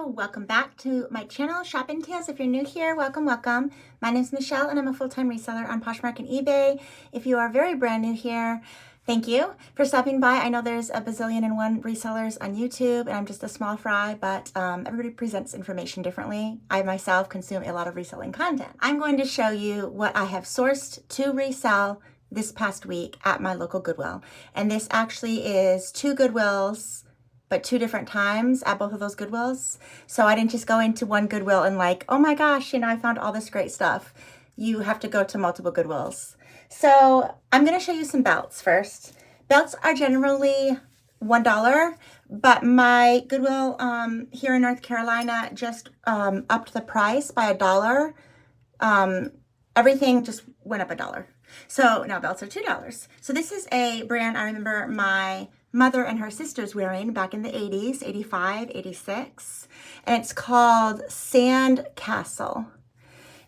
Hello, welcome back to my channel, Shopping Tales. If you're new here, welcome, welcome. My name is Michelle and I'm a full-time reseller on Poshmark and eBay. If you are very brand new here, thank you for stopping by. I know there's a bazillion and one resellers on YouTube and I'm just a small fry, but everybody presents information differently. I myself consume a lot of reselling content. I'm going to show you what I have sourced to resell this past week at my local Goodwill. And this actually is two Goodwills, but two different times at both of those Goodwills. So I didn't just go into one Goodwill and like, oh my gosh, I found all this great stuff. You have to go to multiple Goodwills. So I'm gonna show you some belts first. Belts are generally $1, but my Goodwill here in North Carolina just upped the price by $1. Everything just went up $1. So now belts are $2. So this is a brand I remember my mother and her sisters wearing back in the 80s, 85, 86. And it's called Sand Castle.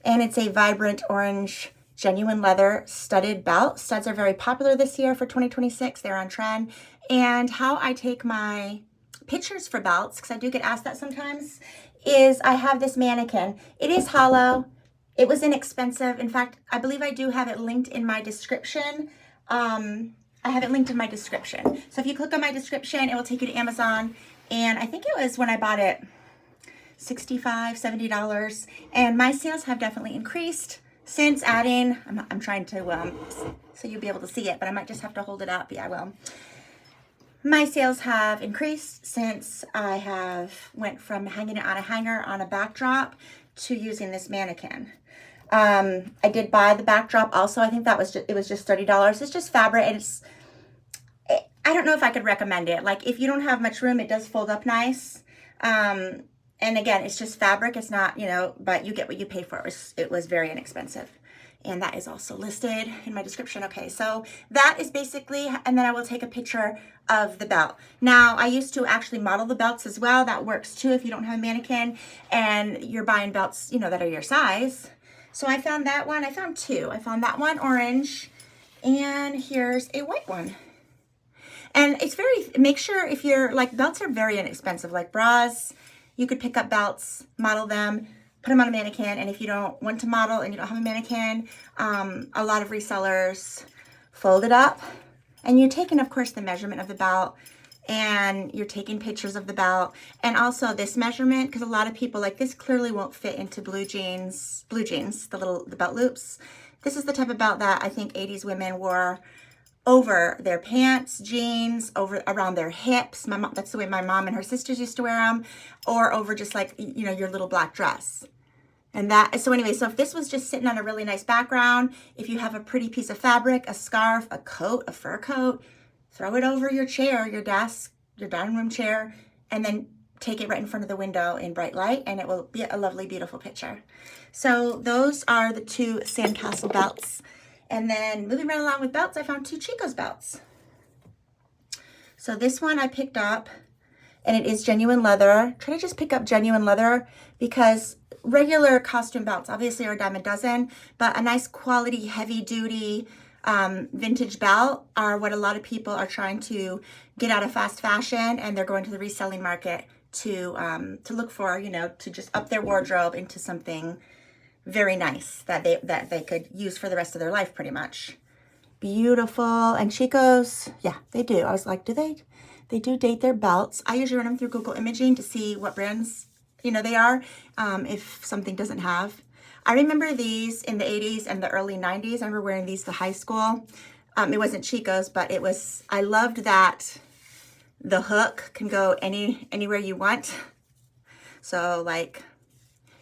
And it's a vibrant orange, genuine leather studded belt. Studs are very popular this year for 2026. They're on trend. And how I take my pictures for belts, because I do get asked that sometimes, is I have this mannequin. It is hollow. It was inexpensive. In fact, I believe I do have it linked in my description. I have it linked in my description. So if you click on my description, it will take you to Amazon. And I think it was when I bought it, $65, $70. And my sales have definitely increased since adding, I'm trying to, so you'll be able to see it, but I might just have to hold it up. Yeah, I will. My sales have increased since I have went from hanging it on a hanger on a backdrop to using this mannequin. I did buy the backdrop also. I think that was it was just $30. It's just fabric and I don't know if I could recommend it. Like if you don't have much room, it does fold up nice. And again, it's just fabric. It's not, but you get what you pay for. It was very inexpensive. And that is also listed in my description. Okay, so that is basically, and then I will take a picture of the belt. Now, I used to actually model the belts as well. That works too if you don't have a mannequin and you're buying belts, that are your size. So I found that one. I found two. I found that one orange and here's a white one. And it's make sure if you're like, belts are very inexpensive, like bras, you could pick up belts, model them, put them on a mannequin. And if you don't want to model and you don't have a mannequin, a lot of resellers fold it up and you're taking, of course, the measurement of the belt and you're taking pictures of the belt and also this measurement, because a lot of people like this clearly won't fit into blue jeans, the belt loops. This is the type of belt that I think 80s women wore over their pants, jeans, around their hips. That's the way my mom and her sisters used to wear them, or over just like, your little black dress. And so anyway, so if this was just sitting on a really nice background, if you have a pretty piece of fabric, a scarf, a coat, a fur coat, throw it over your chair, your desk, your dining room chair, and then take it right in front of the window in bright light, and it will be a lovely, beautiful picture. So those are the two Sandcastle belts. And then moving right along with belts, I found two Chico's belts. So this one I picked up, and it is genuine leather. Try to just pick up genuine leather because regular costume belts obviously are a dime a dozen, but a nice quality, heavy duty, vintage belt are what a lot of people are trying to get out of fast fashion, and they're going to the reselling market to look for, to just up their wardrobe into something very nice that they could use for the rest of their life pretty much. Beautiful. And Chico's, yeah, they do. I was like, do they? They do date their belts. I usually run them through Google Imaging to see what brands, they are, if something doesn't have. I remember these in the 80s and the early 90s. I remember wearing these to high school. It wasn't Chico's, but I loved that the hook can go anywhere you want. So like,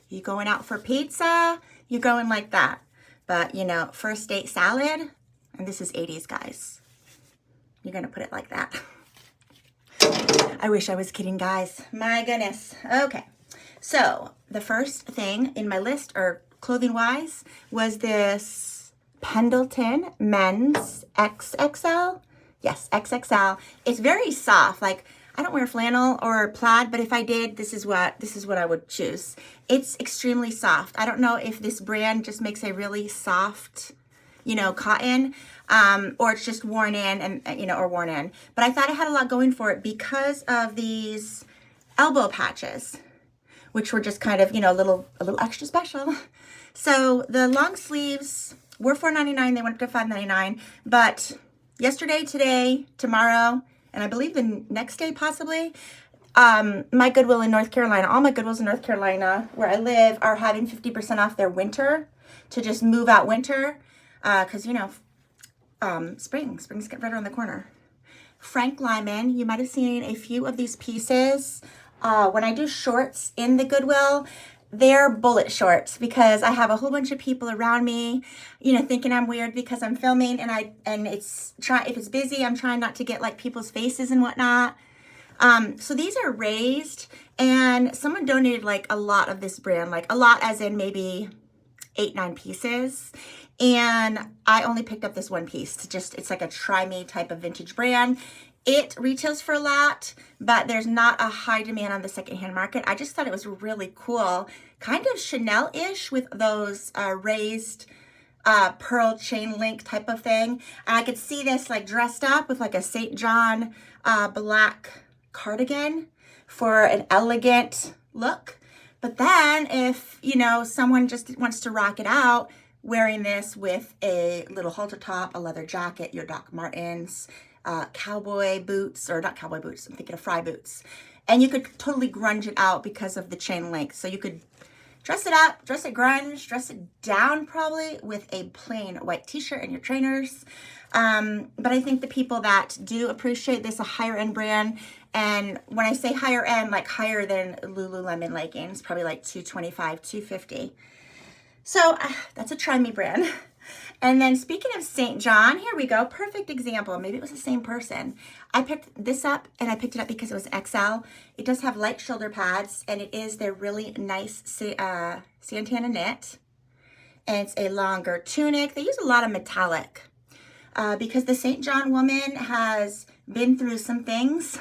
you going out for pizza, you're going like that. But, first date salad, and this is 80s, guys. You're going to put it like that. I wish I was kidding, guys. My goodness. Okay. So the first thing in my list, or clothing-wise, was this Pendleton men's XXL. Yes, XXL. It's very soft. Like, I don't wear flannel or plaid, but if I did, this is what I would choose. It's extremely soft. I don't know if this brand just makes a really soft, cotton, or it's just worn in and, or worn in. But I thought it had a lot going for it because of these elbow patches. which were just kind of, you know, a little extra special. So the long sleeves were $4.99. They went up to $5.99. But yesterday, today, tomorrow, and I believe the next day possibly, my Goodwill in North Carolina, all my Goodwills in North Carolina where I live are having 50% off their winter to just move out winter. Because, you know, spring's getting right around the corner. Frank Lyman, you might have seen a few of these pieces. When I do shorts in the Goodwill, they're bullet shorts because I have a whole bunch of people around me, you know, thinking I'm weird because I'm filming, and if it's busy, I'm trying not to get like people's faces and whatnot. So these are raised, and someone donated like a lot of this brand, like a lot as in maybe 8-9 pieces. And I only picked up this one piece it's like a try me type of vintage brand. It retails for a lot, but there's not a high demand on the secondhand market. I just thought it was really cool, kind of Chanel-ish with those raised pearl chain link type of thing. And I could see this like dressed up with like a St. John black cardigan for an elegant look. But then if, you know, someone just wants to rock it out, wearing this with a little halter top, a leather jacket, your Doc Martens, cowboy boots, or not cowboy boots, I'm thinking of fry boots. And you could totally grunge it out because of the chain link. So you could dress it up, dress it grunge, dress it down probably with a plain white t-shirt and your trainers. But I think the people that do appreciate this, a higher end brand, and when I say higher end, like higher than Lululemon leggings, probably like $225, $250. So that's a try me brand. And then speaking of St. John, here we go. Perfect example. Maybe it was the same person. I picked this up, and I picked it up because it was XL. It does have light shoulder pads, and it is their really nice Santana knit. And it's a longer tunic. They use a lot of metallic because the St. John woman has been through some things,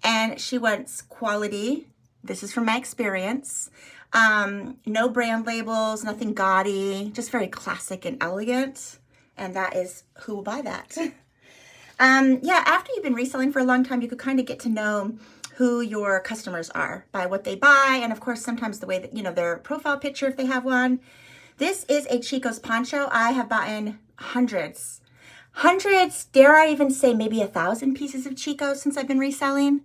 and she wants quality. This is from my experience. No brand labels, nothing gaudy, just very classic and elegant. And that is who will buy that. Yeah, after you've been reselling for a long time, you could kind of get to know who your customers are by what they buy. And of course, sometimes the way that, you know, their profile picture, if they have one. This is a Chico's poncho. I have bought in hundreds, dare I even say maybe 1,000 pieces of Chico's since I've been reselling.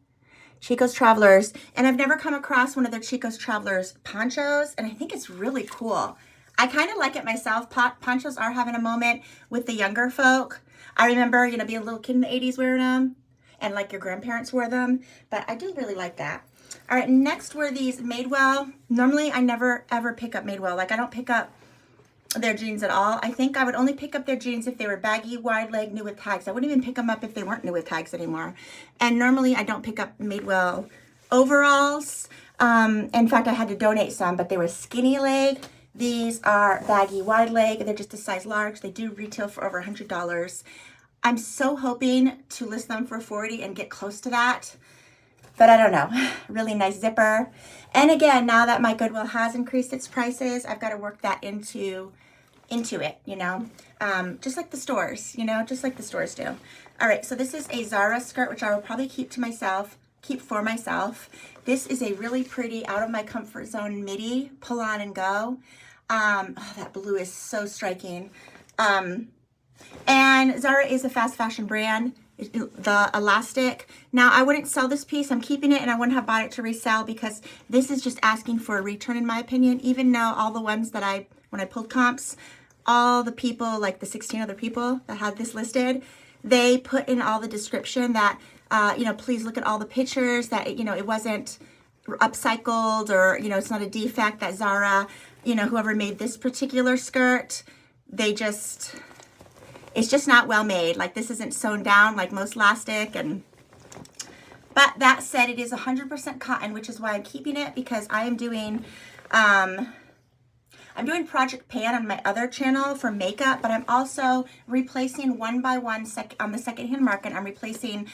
Chico's Travelers, and I've never come across one of their Chico's Travelers ponchos, and I think it's really cool. I kind of like it myself. Ponchos are having a moment with the younger folk. I remember, you know, being a little kid in the 80s wearing them, and like your grandparents wore them, but I do really like that. All right, next were these Madewell. Normally, I never ever pick up Madewell. Like, I don't pick up their jeans at all. I think I would only pick up their jeans if they were baggy, wide leg, new with tags. I wouldn't even pick them up if they weren't new with tags anymore. And normally I don't pick up Madewell overalls. In fact, I had to donate some, but they were skinny leg. These are baggy, wide leg. They're just a size large. They do retail for over $100. I'm so hoping to list them for $40 and get close to that. But I don't know. Really nice zipper. And again, now that my Goodwill has increased its prices, I've got to work that into it, you know, just like the stores, you know, just like the stores do. All right, so this is a Zara skirt, which I will probably keep for myself. This is a really pretty out of my comfort zone midi, pull on and go. Oh, that blue is so striking. And Zara is a fast fashion brand. The elastic. Now, I wouldn't sell this piece. I'm keeping it, and I wouldn't have bought it to resell because this is just asking for a return, in my opinion. Even though all the ones that when I pulled comps, all the people, like the 16 other people that had this listed, they put in all the description that, you know, please look at all the pictures, that, you know, it wasn't upcycled, or, you know, it's not a defect, that Zara, you know, whoever made this particular skirt, it's just not well made. Like, this isn't sewn down like most elastic. But that said, it is 100% cotton, which is why I'm keeping it, because I am doing Project Pan on my other channel for makeup, but I'm also replacing one by one on the secondhand market. I'm replacing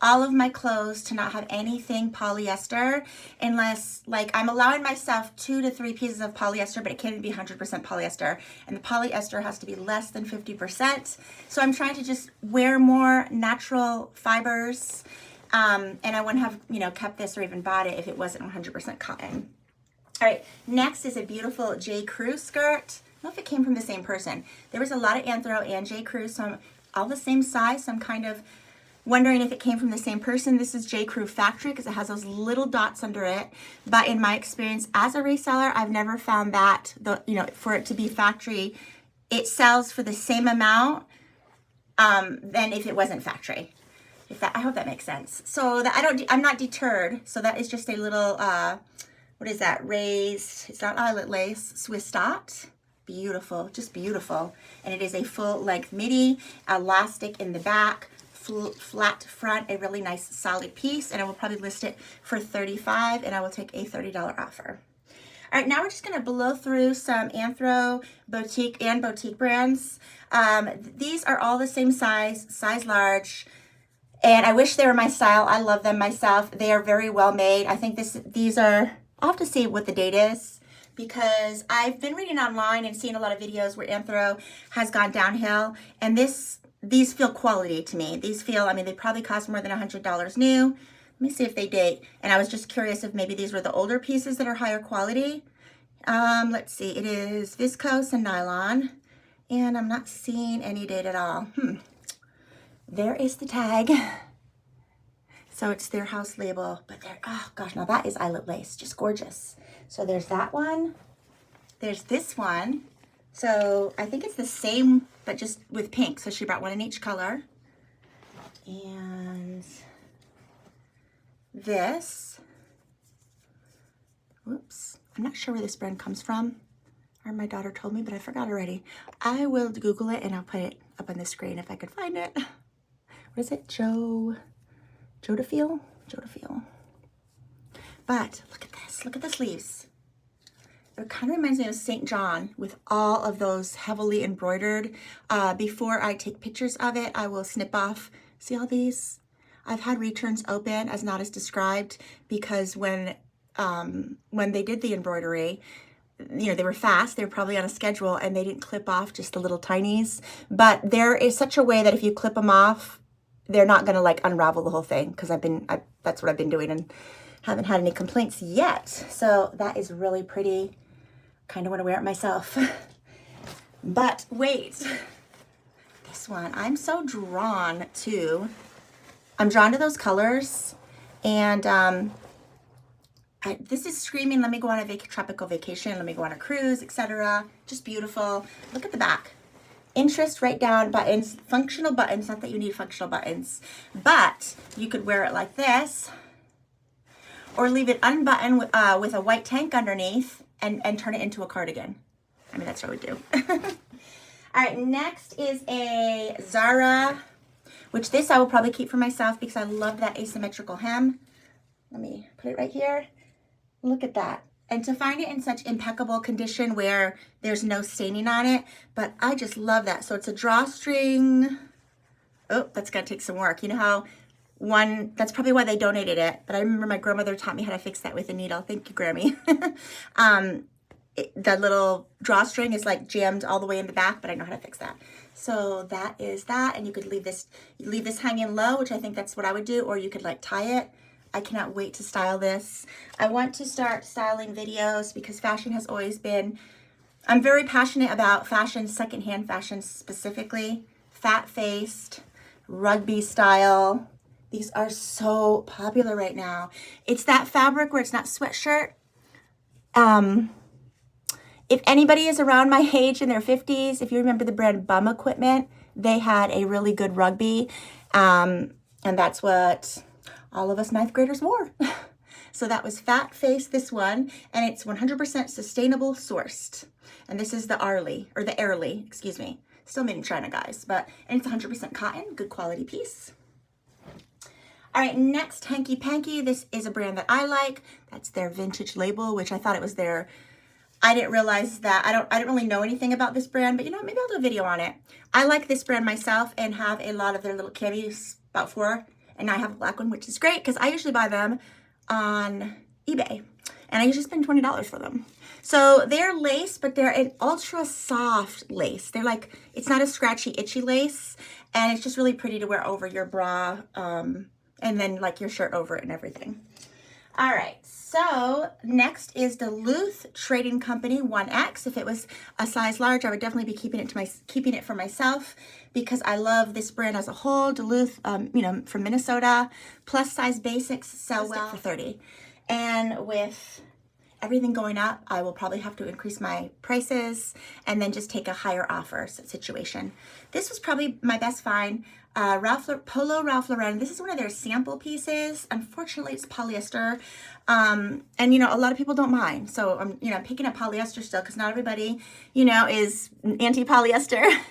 all of my clothes to not have anything polyester, unless, like, I'm allowing myself 2 to 3 pieces of polyester, but it can't be 100% polyester, and the polyester has to be less than 50%. So I'm trying to just wear more natural fibers, and I wouldn't have, you know, kept this or even bought it if it wasn't 100% cotton. All right, next is a beautiful J. Crew skirt. I don't know if it came from the same person. There was a lot of Anthro and J. Crew, so I'm all the same size, so I'm kind of wondering if it came from the same person. This is J. Crew Factory because it has those little dots under it. But in my experience as a reseller, I've never found that, for it to be factory, it sells for the same amount than if it wasn't factory. I hope that makes sense. So that I'm not deterred. So that is just a little, what is that? Raised, it's not eyelet lace, Swiss dot. Beautiful, just beautiful. And it is a full length midi, elastic in the back, flat front, a really nice solid piece. And I will probably list it for $35 and I will take a $30 offer. All right, now we're just gonna blow through some Anthro boutique brands. These are all the same size large. And I wish they were my style. I love them myself. They are very well made. I think these are, I'll have to see what the date is because I've been reading online and seeing a lot of videos where Anthro has gone downhill. And these feel quality to me. These feel, they probably cost more than $100 new. Let me see if they date. And I was just curious if maybe these were the older pieces that are higher quality. Let's see, it is viscose and nylon. And I'm not seeing any date at all. There is the tag. So it's their house label, but oh gosh, now that is eyelet lace, just gorgeous. So there's that one. There's this one. So I think it's the same, but just with pink. So she brought one in each color. And this, whoops, I'm not sure where this brand comes from. Or my daughter told me, but I forgot already. I will Google it and I'll put it up on the screen if I could find it. What is it? Jodafeel? But look at this. Look at the sleeves. It kind of reminds me of St. John with all of those heavily embroidered. Before I take pictures of it, I will snip off. See all these? I've had returns open as not as described because when they did the embroidery, they were fast, they were probably on a schedule and they didn't clip off just the little tinies. But there is such a way that if you clip them off, they're not gonna like unravel the whole thing because that's what I've been doing and haven't had any complaints yet. So that is really pretty. Kind of want to wear it myself. But wait, this one, I'm drawn to those colors and this is screaming, let me go on a tropical vacation, let me go on a cruise, etc. Just beautiful. Look at the back. Interest right down, buttons, functional buttons, not that you need functional buttons, but you could wear it like this or leave it unbuttoned with a white tank underneath and turn it into a cardigan. That's what I would do. All right, next is a Zara, which this I will probably keep for myself because I love that asymmetrical hem. Let me put it right here. Look at that. And to find it in such impeccable condition where there's no staining on it, but I just love that. So it's a drawstring. Oh, that's got to take some work. You know how that's probably why they donated it, but I remember my grandmother taught me how to fix that with a needle. Thank you, Grammy. The little drawstring is like jammed all the way in the back, but I know how to fix that. So that is that, and you could leave this hanging low, which I think that's what I would do, or you could like tie it. I cannot wait to style this. I want to start styling videos because fashion has always been, I'm very passionate about fashion, secondhand fashion specifically, fat-faced, rugby style. These are so popular right now. It's that fabric where it's not sweatshirt. If anybody is around my age in their 50s, if you remember the brand Bum Equipment, they had a really good rugby. And that's what all of us ninth graders wore. So that was fat face, this one, and it's 100% sustainable sourced. And this is the Airly, excuse me. Still made in China, guys, and it's 100% cotton, good quality piece. All right, next, Hanky Panky. This is a brand that I like. That's their vintage label, which I thought it was their, I didn't realize that, I didn't really know anything about this brand, but maybe I'll do a video on it. I like this brand myself and have a lot of their little camis, about 4. And I have a black one, which is great because I usually buy them on eBay. And I usually spend $20 for them. So they're lace, but they're an ultra soft lace. They're like, it's not a scratchy, itchy lace. And it's just really pretty to wear over your bra and then like your shirt over it and everything. All right, so next is Duluth Trading Company 1X. If it was a size large, I would definitely be keeping it for myself because I love this brand as a whole. Duluth, from Minnesota, plus size basics sell well for 30. And with everything going up, I will probably have to increase my prices and then just take a higher offer situation. This was probably my best find. Polo Ralph Lauren. This is one of their sample pieces. Unfortunately, it's polyester. And a lot of people don't mind. So I'm picking up polyester still because not everybody, is anti-polyester.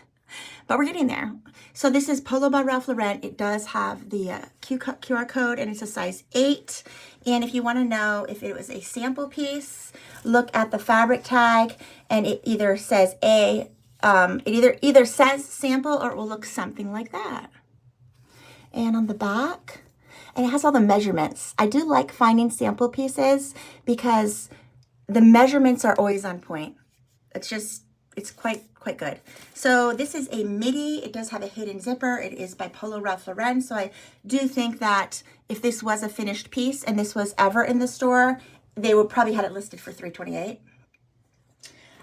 But we're getting there. So this is Polo by Ralph Lauren. It does have the QR code and it's a size 8. And if you want to know if it was a sample piece, look at the fabric tag and it either says either says sample or it will look something like that. And on the back, and it has all the measurements. I do like finding sample pieces because the measurements are always on point. It's quite good. So this is a midi. It does have a hidden zipper. It is by Polo Ralph Lauren. So I do think that if this was a finished piece and this was ever in the store, they would probably had it listed for $328.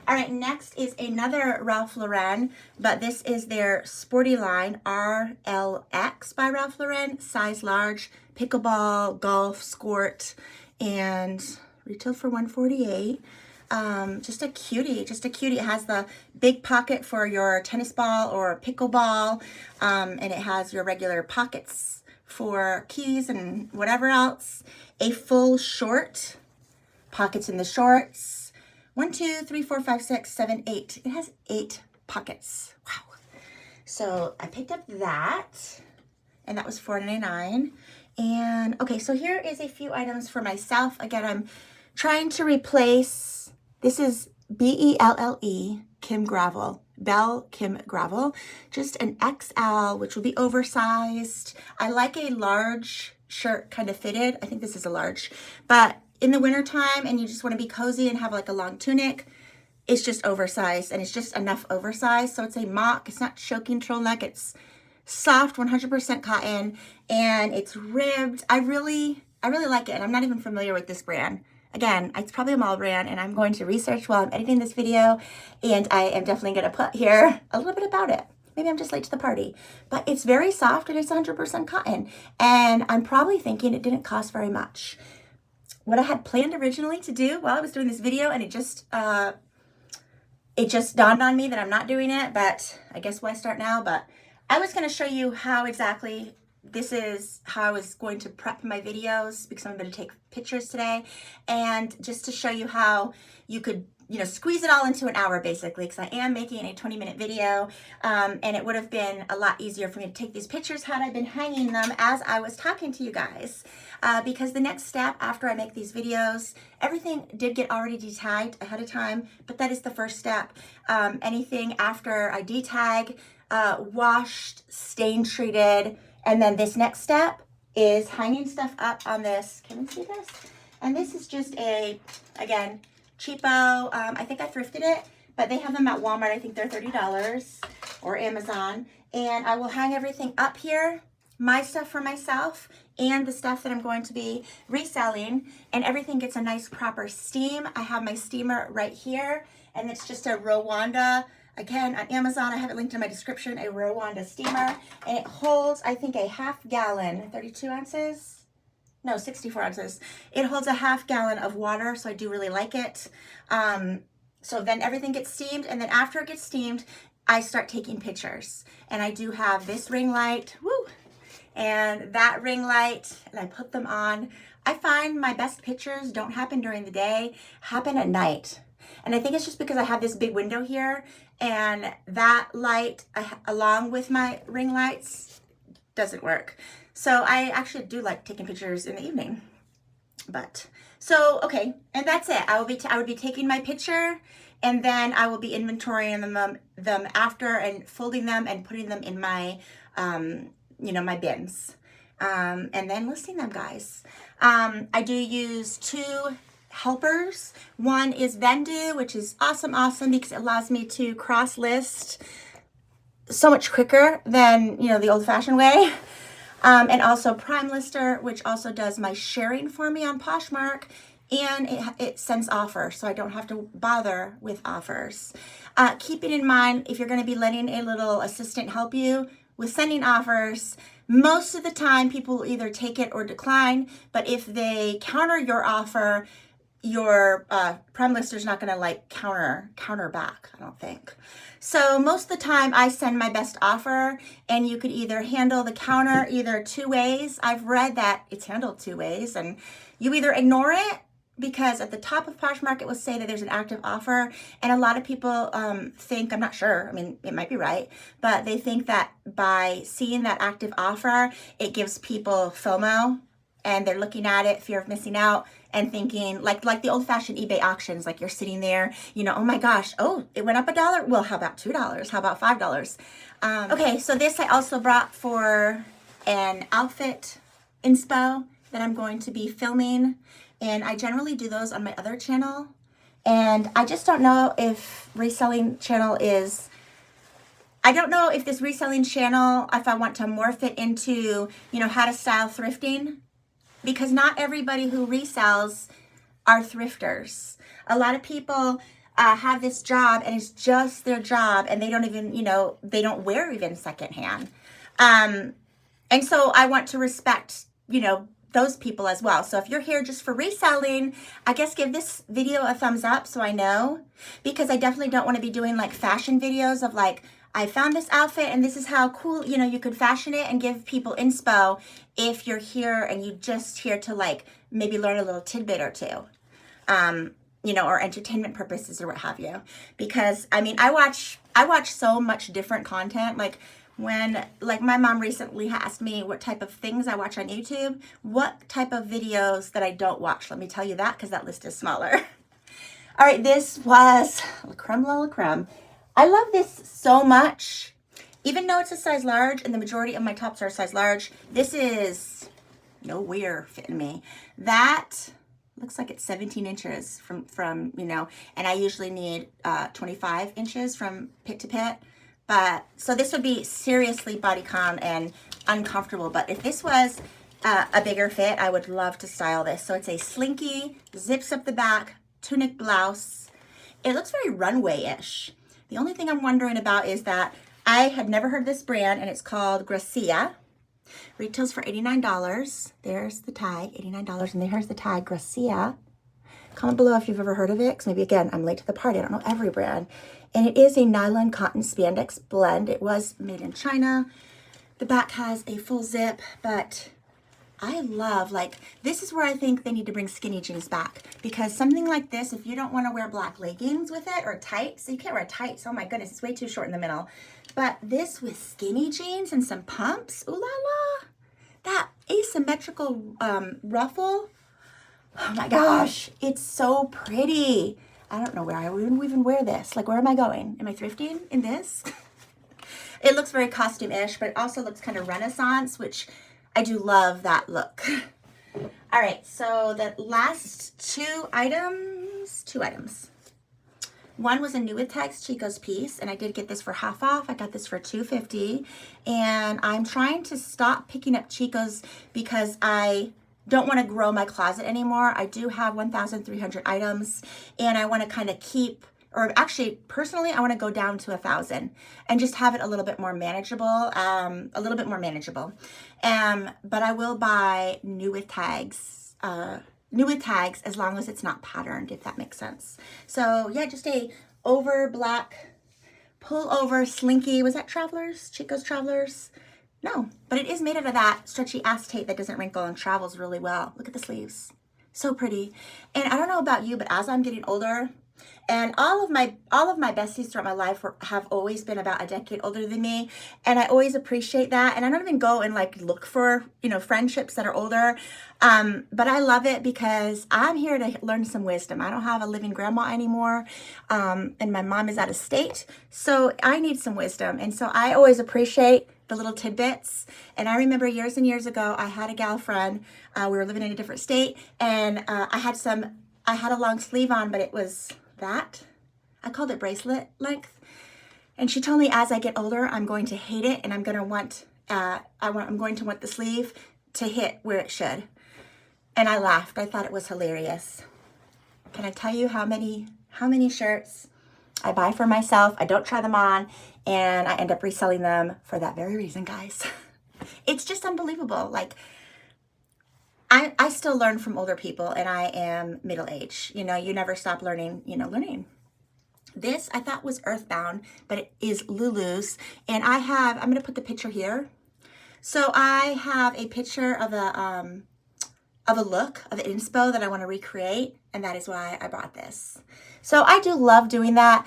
All right, next is another Ralph Lauren, but this is their sporty line, RLX by Ralph Lauren, size large, pickleball, golf, skort, and retailed for $148. Just a cutie. It has the big pocket for your tennis ball or pickleball, and it has your regular pockets for keys and whatever else. A full short, pockets in the shorts. 1, 2, 3, 4, 5, 6, 7, 8. It has 8 pockets. Wow. So I picked up that, and that was $4.99. And okay, so here is a few items for myself. Again, I'm trying to replace. This is Belle Kim Gravel. Belle Kim Gravel. Just an XL, which will be oversized. I like a large shirt kind of fitted. I think this is a large. But in the wintertime and you just want to be cozy and have like a long tunic, it's just oversized and it's just enough oversized. So it's a mock. It's not choking turtleneck. It's soft, 100% cotton, and it's ribbed. I really like it. And I'm not even familiar with this brand. Again, it's probably a mall brand, and I'm going to research while I'm editing this video, and I am definitely going to put here a little bit about it. Maybe I'm just late to the party, but it's very soft and it's 100% cotton, and I'm probably thinking it didn't cost very much. What I had planned originally to do while I was doing this video, and it just dawned on me that I'm not doing it, but I guess why start now? But I was going to show you how exactly this is how I was going to prep my videos because I'm going to take pictures today, and just to show you how you could squeeze it all into an hour basically, because I am making a 20-minute video, and it would have been a lot easier for me to take these pictures had I been hanging them as I was talking to you guys, because the next step after I make these videos, everything did get already detagged ahead of time, but that is the first step. Anything after I detag, washed, stain treated, and then this next step is hanging stuff up on this. Can we see this? And this is just again, cheapo. I think I thrifted it, but they have them at Walmart. I think they're $30 or Amazon. And I will hang everything up here, my stuff for myself and the stuff that I'm going to be reselling, and everything gets a nice proper steam. I have my steamer right here, and it's just a Rwanda. Again, on Amazon, I have it linked in my description, a Rwanda steamer, and it holds, I think, a half gallon, 32 ounces? No, 64 ounces. It holds a half gallon of water, so I do really like it. So then everything gets steamed, and then after it gets steamed, I start taking pictures. And I do have this ring light, woo, and that ring light, and I put them on. I find my best pictures don't happen during the day, happen at night. And I think it's just because I have this big window here, and that light, along with my ring lights, doesn't work. So I actually do like taking pictures in the evening. But, so, okay, and that's it. I would be taking my picture, and then I will be inventorying them after and folding them and putting them in my, my bins. And then listing them, guys. I do use 2 helpers. One is Vendu, which is awesome because it allows me to cross list so much quicker than the old-fashioned way. And also Prime Lister, which also does my sharing for me on Poshmark, and it sends offers, so I don't have to bother with offers. Keeping in mind, if you're going to be letting a little assistant help you with sending offers, most of the time people will either take it or decline, but if they counter your offer, your Prime Lister is not going to like counter back, I don't think. So most of the time I send my best offer, and you could either handle the counter either two ways. I've read that it's handled two ways, and you either ignore it, because at the top of Poshmark it will say that there's an active offer, and a lot of people think, I'm not sure, I mean, it might be right, but they think that by seeing that active offer, it gives people FOMO, and they're looking at it, fear of missing out, and thinking like the old-fashioned eBay auctions, like you're sitting there, you know, oh my gosh, oh, it went up $1. Well, how about $2? How about $5? Okay, so this I also brought for an outfit inspo that I'm going to be filming, and I generally do those on my other channel, and I just don't know if reselling channel is, I don't know if this reselling channel, if I want to morph it into, you know, how to style thrifting, because not everybody who resells are thrifters. A lot of people have this job, and it's just their job, and they don't even, you know, they don't wear even secondhand. And so I want to respect, you know, those people as well. So if you're here just for reselling, I guess give this video a thumbs up so I know, because I definitely don't want to be doing like fashion videos of like, I found this outfit and this is how cool, you know, you could fashion it, and give people inspo if you're here and you just here to like maybe learn a little tidbit or two, you know, or entertainment purposes or what have you. Because I mean, I watch so much different content. Like when, like my mom recently asked me what type of things I watch on YouTube, what type of videos that I don't watch. Let me tell you that, because that list is smaller. All right, this was la creme la creme. I love this so much, even though it's a size large and the majority of my tops are a size large. This is nowhere fitting me. That looks like it's 17 inches from you know, and I usually need 25 inches from pit to pit. But so this would be seriously bodycon and uncomfortable. But if this was a bigger fit, I would love to style this. So it's a slinky, zips up the back, tunic blouse. It looks very runway-ish. The only thing I'm wondering about is that I had never heard of this brand, and it's called Gracia. Retails for $89. There's the tag, $89, and there's the tag, Gracia. Comment below if you've ever heard of it, because maybe, again, I'm late to the party. I don't know every brand. And it is a nylon cotton spandex blend. It was made in China. The back has a full zip, but I love, like, this is where I think they need to bring skinny jeans back, because something like this, if you don't want to wear black leggings with it or tights, so you can't wear tights, oh my goodness, it's way too short in the middle. But this with skinny jeans and some pumps, ooh la la, that asymmetrical ruffle, oh my gosh, it's so pretty. I don't know where I would even wear this. Like, where am I going? Am I thrifting in this? It looks very costume-ish, but it also looks kind of Renaissance, which I do love that look. All right, so the last two items. One was a New With Tags Chico's piece, and I did get this for half off. I got this for $2.50, and I'm trying to stop picking up Chico's because I don't want to grow my closet anymore. I do have 1,300 items, and I want to kind of keep, or actually personally, I want to go down to 1,000 and just have it a little bit more manageable, but I will buy new with tags as long as it's not patterned, if that makes sense. So yeah, just a over black pull over slinky. Was that Travelers? Chico's Travelers? No, but it is made out of that stretchy acetate that doesn't wrinkle and travels really well. Look at the sleeves. So pretty. And I don't know about you, but as I'm getting older, and all of my besties throughout my life have always been about a decade older than me, and I always appreciate that. And I don't even go and like look for, you know, friendships that are older, but I love it because I'm here to learn some wisdom. I don't have a living grandma anymore, and my mom is out of state, so I need some wisdom. And so I always appreciate the little tidbits. And I remember years and years ago, I had a gal friend. We were living in a different state, and I had a long sleeve on, but it was that. I called it bracelet length. And she told me as I get older, I'm going to hate it, and I'm going to want I'm going to want the sleeve to hit where it should. And I laughed. I thought it was hilarious. Can I tell you how many shirts I buy for myself? I don't try them on, and I end up reselling them for that very reason, guys. It's just unbelievable. Like, I still learn from older people, and I am middle-aged. You know, you never stop learning, learning. This I thought was Earthbound, but it is Lulu's. And I'm going to put the picture here. So I have a picture of an inspo that I want to recreate, and that is why I bought this. So I do love doing that.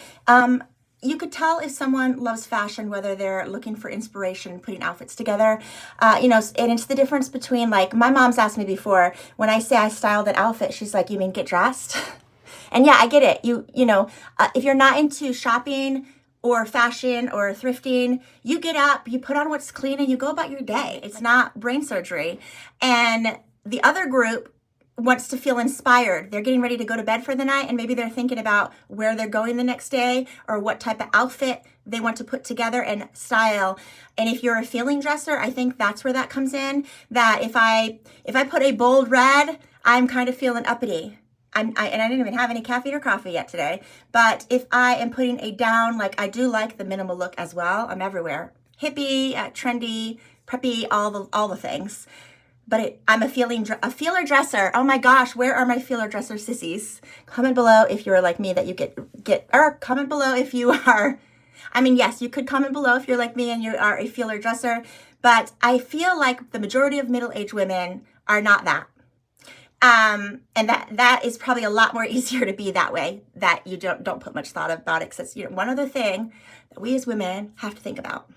You could tell if someone loves fashion, whether they're looking for inspiration, putting outfits together, and it's the difference between, like, my mom's asked me before, when I say I styled an outfit, she's like, you mean get dressed? And yeah, I get it. If you're not into shopping or fashion or thrifting, you get up, you put on what's clean, and you go about your day. It's not brain surgery. And the other group wants to feel inspired. They're getting ready to go to bed for the night, and maybe they're thinking about where they're going the next day or what type of outfit they want to put together and style. And if you're a feeling dresser, I think that's where that comes in. That if I put a bold red, I'm kind of feeling uppity. And I didn't even have any caffeine or coffee yet today. But if I am putting a down, like, I do like the minimal look as well. I'm everywhere. Hippie, trendy, preppy, all the things. But I'm a feeler dresser. Oh my gosh, where are my feeler dresser sissies? Comment below if you're like me, that you or comment below if you are, yes, you could comment below if you're like me and you are a feeler dresser, but I feel like the majority of middle-aged women are not that. And that is probably a lot more easier to be that way, that you don't put much thought about it, because it's one other thing that we as women have to think about.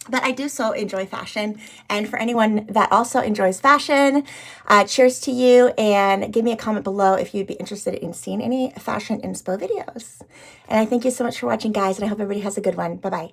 But I do so enjoy fashion. And for anyone that also enjoys fashion, cheers to you, and give me a comment below if you'd be interested in seeing any fashion inspo videos. And I thank you so much for watching, guys, and I hope everybody has a good one. Bye-bye.